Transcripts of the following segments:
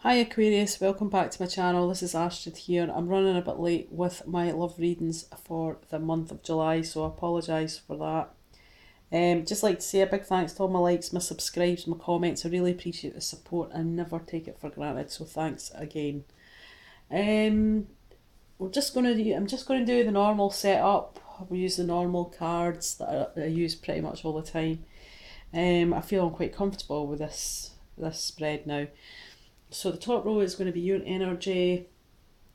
Hi Aquarius, welcome back to my channel. This is Astrid here. I'm running a bit late with my love readings for the month of July, so I apologise for that. Just like to say a big thanks to all my likes, my subscribes, my comments. I really appreciate the support and never take it for granted, so thanks again. I'm just gonna do the normal setup. We use the normal cards that I use pretty much all the time. I feel I'm quite comfortable with this spread now. So the top row is going to be your energy,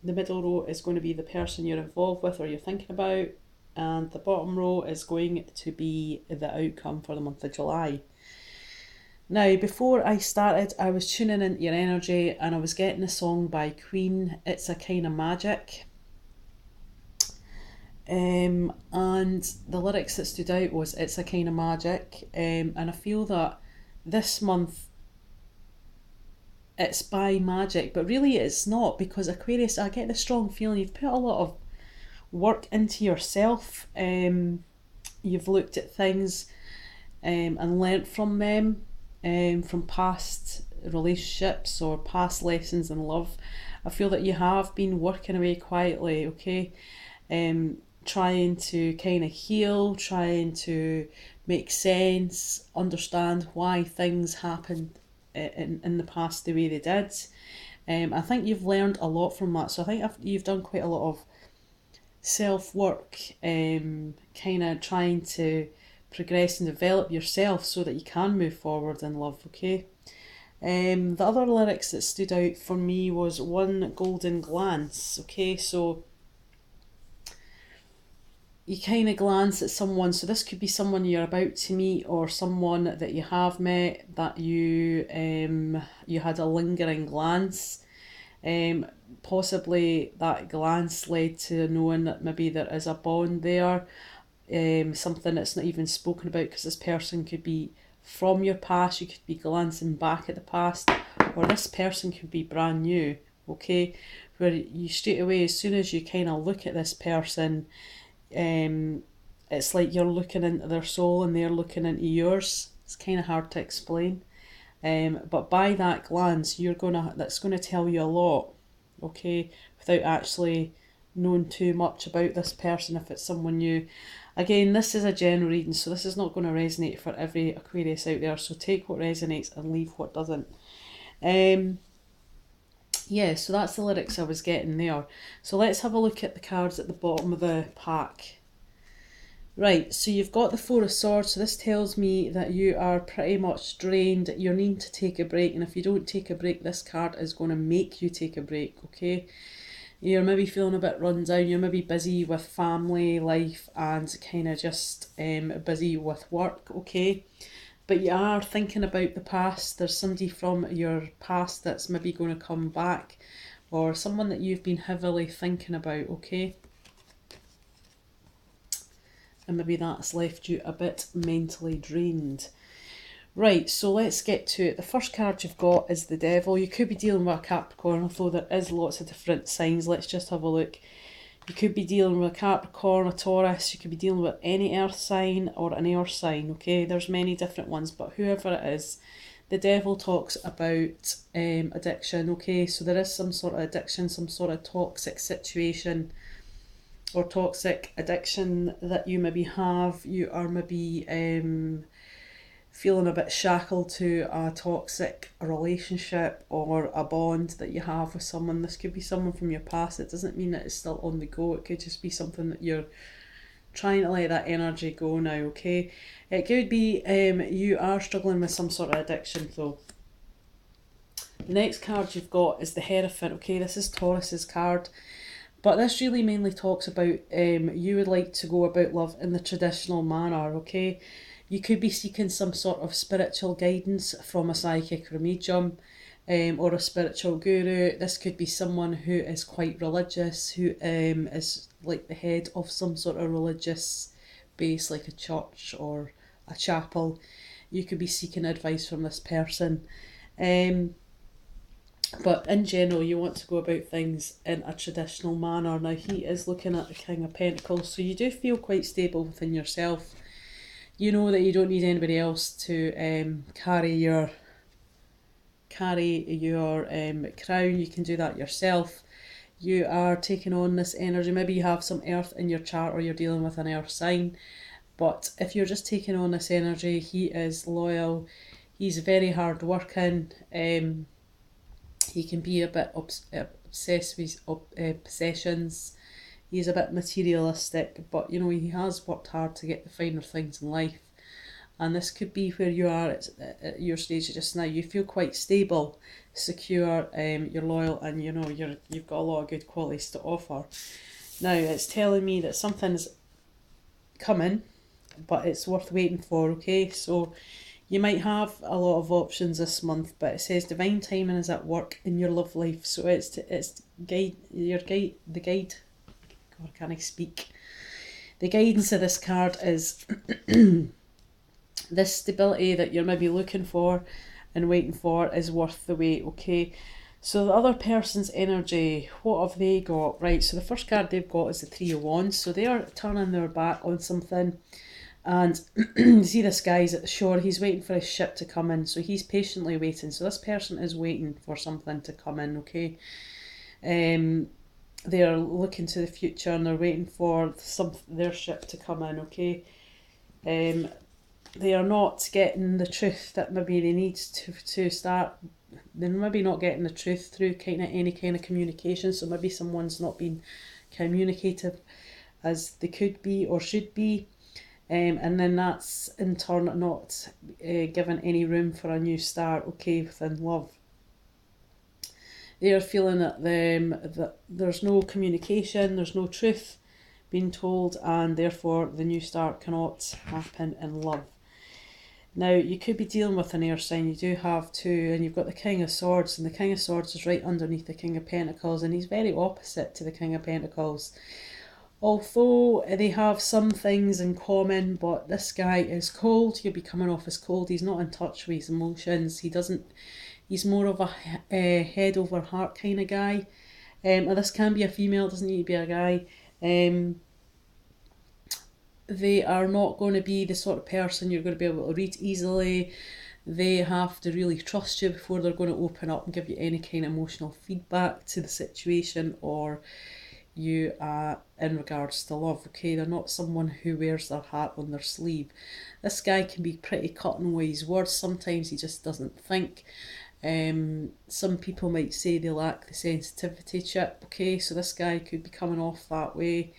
the middle row is going to be the person you're involved with or you're thinking about, and the bottom row is going to be the outcome for the month of July. Now, before I started, I was tuning into your energy and I was getting a song by Queen, It's a Kind of Magic. And the lyrics that stood out was It's a Kind of Magic. And I feel that this month it's by magic, but really it's not, because Aquarius, I get the strong feeling you've put a lot of work into yourself. You've looked at things and learnt from them, from past relationships or past lessons in love. I feel that you have been working away quietly, okay? Trying to kind of heal, trying to make sense, understand why things happened in the past the way they did. I think you've learned a lot from that. So I think you've done quite a lot of self-work, kind of trying to progress and develop yourself so that you can move forward in love, okay? The other lyrics that stood out for me was One Golden Glance, okay? So you kind of glance at someone, so this could be someone you're about to meet or someone that you have met that you had a lingering glance. Possibly that glance led to knowing that maybe there is a bond there, something that's not even spoken about, because this person could be from your past, you could be glancing back at the past, or this person could be brand new, okay? Where you straight away, as soon as you kind of look at this person, it's like you're looking into their soul and they're looking into yours. It's kind of hard to explain, but by that glance that's gonna tell you a lot, okay, without actually knowing too much about this person if it's someone new. Again, this is a general reading, so this is not going to resonate for every Aquarius out there, so take what resonates and leave what doesn't. Yeah, so that's the lyrics I was getting there. So let's have a look at the cards at the bottom of the pack. Right, so you've got the Four of Swords, so this tells me that you are pretty much drained, you're needing to take a break, and if you don't take a break, this card is going to make you take a break, okay? You're maybe feeling a bit run down, you're maybe busy with family life and kind of just busy with work, okay? But you are thinking about the past. There's somebody from your past that's maybe going to come back, or someone that you've been heavily thinking about, okay? And maybe that's left you a bit mentally drained. Right, so let's get to it. The first card you've got is the Devil. You could be dealing with a Capricorn, although there is lots of different signs. Let's just have a look. You could be dealing with a Capricorn, a Taurus, you could be dealing with any earth sign or an air sign, okay? There's many different ones, but whoever it is, the Devil talks about addiction, okay? So there is some sort of addiction, some sort of toxic situation or toxic addiction that you maybe have. You are maybe feeling a bit shackled to a toxic relationship or a bond that you have with someone. This could be someone from your past. It doesn't mean that it's still on the go. It could just be something that you're trying to let that energy go now, okay? It could be you are struggling with some sort of addiction though. The next card you've got is the Hierophant, okay? This is Taurus's card. But this really mainly talks about you would like to go about love in the traditional manner, okay? You could be seeking some sort of spiritual guidance from a psychic or medium, or a spiritual guru. This could be someone who is quite religious, who is like the head of some sort of religious base, like a church or a chapel. You could be seeking advice from this person. But in general, you want to go about things in a traditional manner. Now, he is looking at the King of Pentacles, so you do feel quite stable within yourself. You know that you don't need anybody else to carry your carry your crown, you can do that yourself. You are taking on this energy. Maybe you have some earth in your chart or you're dealing with an earth sign. But if you're just taking on this energy, he is loyal. He's very hard working. He can be a bit obsessed with possessions. He's a bit materialistic, but you know, he has worked hard to get the finer things in life. And this could be where you are at your stage just now. You feel quite stable, secure, you're loyal, and you know you've got a lot of good qualities to offer. Now it's telling me that something's coming, but it's worth waiting for. Okay, so you might have a lot of options this month, but it says divine timing is at work in your love life. So it's guide your guide the guide. God, can I speak? The guidance of this card is this stability that you're maybe looking for and waiting for is worth the wait, okay? So the other person's energy, what have they got? Right, so the first card they've got is the Three of Wands. So they are turning their back on something. And you see this guy's at the shore, he's waiting for his ship to come in. So he's patiently waiting. So this person is waiting for something to come in, okay? They're looking to the future and they're waiting for their ship to come in, okay? They are not getting the truth that maybe they need to start. They're maybe not getting the truth through any kind of communication. So maybe someone's not being communicative as they could be or should be. And then that's in turn not given any room for a new start, okay, within love. They are feeling that there's no communication, there's no truth being told, and therefore the new start cannot happen in love. Now, you could be dealing with an air sign, you do have two, and you've got the King of Swords, and the King of Swords is right underneath the King of Pentacles, and he's very opposite to the King of Pentacles. Although they have some things in common, but this guy is cold, he'll be coming off as cold, he's not in touch with his emotions, he's more of a head over heart kind of guy. This can be a female, it doesn't need to be a guy. They are not going to be the sort of person you're going to be able to read easily. They have to really trust you before they're going to open up and give you any kind of emotional feedback to the situation or you in regards to love, okay? They're not someone who wears their heart on their sleeve. This guy can be pretty cutting with his words. Sometimes he just doesn't think. Some people might say they lack the sensitivity chip, okay? So this guy could be coming off that way.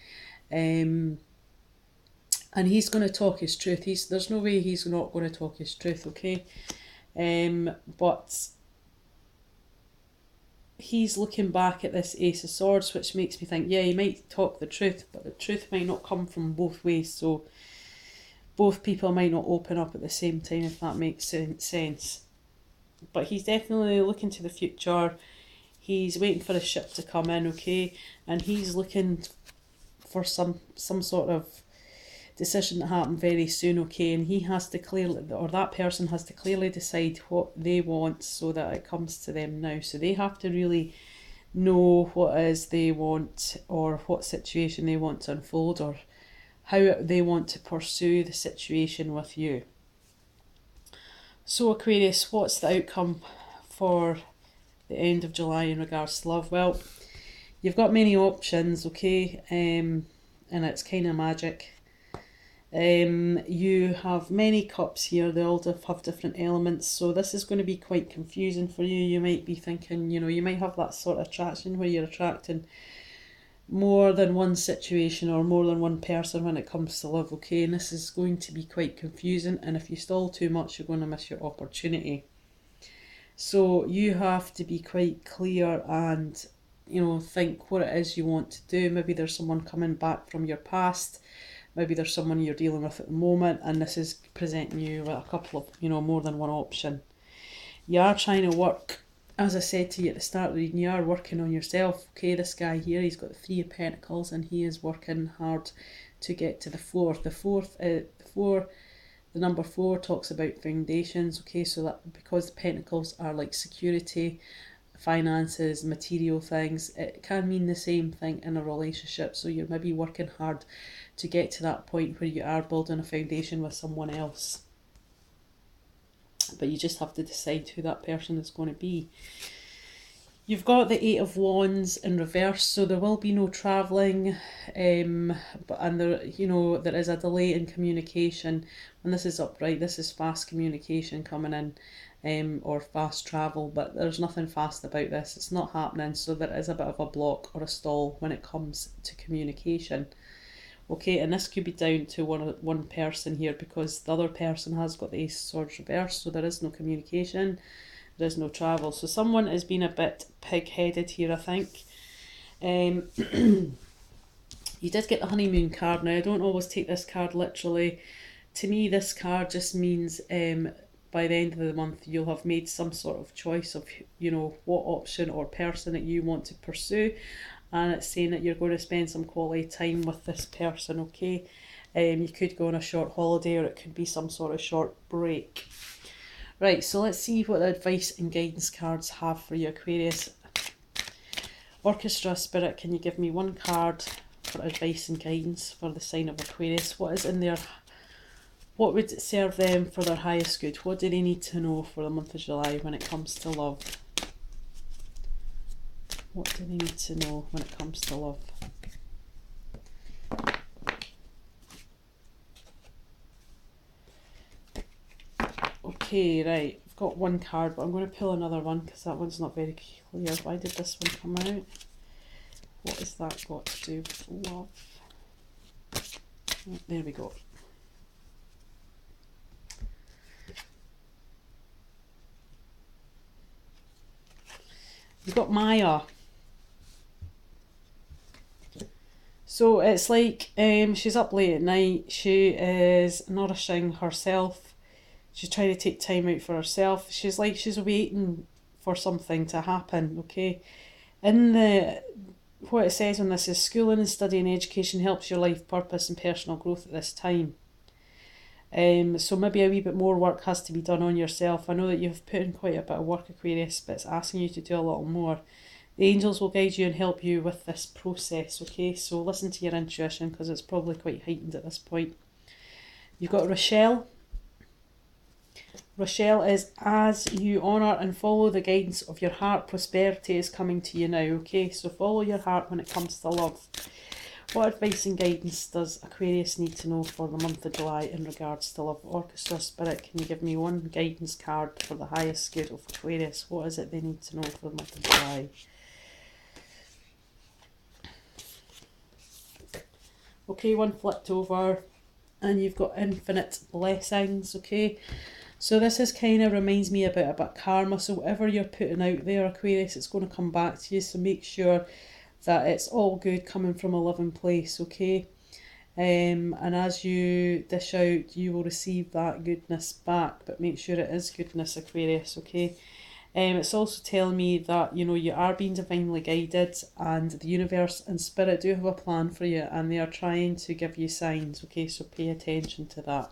And he's going to talk his truth. There's no way he's not going to talk his truth, okay? But he's looking back at this Ace of Swords, which makes me think, yeah, he might talk the truth, but the truth might not come from both ways. So both people might not open up at the same time, if that makes sense. But he's definitely looking to the future. He's waiting for his ship to come in, okay? And he's looking for some sort of decision to happen very soon, okay? And he has to clearly, or that person has to clearly decide what they want so that it comes to them now. So they have to really know what it is they want or what situation they want to unfold or how they want to pursue the situation with you. So Aquarius, what's the outcome for the end of July in regards to love? Well, you've got many options, okay? And it's kind of magic. You have many cups here, they all have different elements, so this is going to be quite confusing for you. You might be thinking, you know, you might have that sort of attraction where you're attracting more than one situation or more than one person when it comes to love, okay? And this is going to be quite confusing, and if you stall too much, you're going to miss your opportunity. So you have to be quite clear and, you know, think what it is you want to do. Maybe there's someone coming back from your past. Maybe there's someone you're dealing with at the moment, and this is presenting you with a couple of, you know, more than one option. You are trying to work, as I said to you at the start of the reading, you are working on yourself, okay? This guy here, he's got the Three of Pentacles, and he is working hard to get to the fourth. The number 4 talks about foundations, okay? So that because the Pentacles are like security, finances, material things, it can mean the same thing in a relationship. So you're maybe working hard to get to that point where you are building a foundation with someone else. but you just have to decide who that person is going to be. You've got the Eight of Wands in reverse, so there will be no travelling, and there, you know, there is a delay in communication. When this is upright, this is fast communication coming in, or fast travel, but there's nothing fast about this. It's not happening, so there is a bit of a block or a stall when it comes to communication. Okay, and this could be down to one person here, because the other person has got the Ace of Swords reversed, so there is no communication. There's no travel. So someone is being a bit pig-headed here, I think. You did get the honeymoon card. Now, I don't always take this card literally. To me, this card just means by the end of the month, you'll have made some sort of choice of, you know, what option or person that you want to pursue. And it's saying that you're going to spend some quality time with this person, okay? You could go on a short holiday, or it could be some sort of short break. Right, so let's see what the advice and guidance cards have for you, Aquarius. Orchestra Spirit, can you give me one card for advice and guidance for the sign of Aquarius? What is in there? What would serve them for their highest good? What do they need to know for the month of July when it comes to love? What do they need to know when it comes to love? Okay, right, I've got one card, but I'm going to pull another one because that one's not very clear. Why did this one come out? What has that got to do with love? Oh, there we go. You've got Maya. So it's like she's up late at night, she is nourishing herself. She's trying to take time out for herself. She's like she's waiting for something to happen, okay? What it says on this is schooling and study and education helps your life purpose and personal growth at this time. So maybe a wee bit more work has to be done on yourself. I know that you've put in quite a bit of work, Aquarius, but it's asking you to do a little more. The angels will guide you and help you with this process, okay? So listen to your intuition because it's probably quite heightened at this point. You've got Rochelle. Rochelle is, as you honour and follow the guidance of your heart, prosperity is coming to you now, okay? So follow your heart when it comes to love. What advice and guidance does Aquarius need to know for the month of July in regards to love? Orchestra Spirit, can you give me one guidance card for the highest good of Aquarius? What is it they need to know for the month of July? Okay, one flipped over, and you've got infinite blessings, okay? So this is kind of reminds me about karma. So whatever you're putting out there, Aquarius, it's going to come back to you. So make sure that it's all good coming from a loving place, okay? And as you dish out, you will receive that goodness back. But make sure it is goodness, Aquarius, okay? It's also telling me that, you know, you are being divinely guided, and the universe and spirit do have a plan for you, and they are trying to give you signs, okay? So pay attention to that.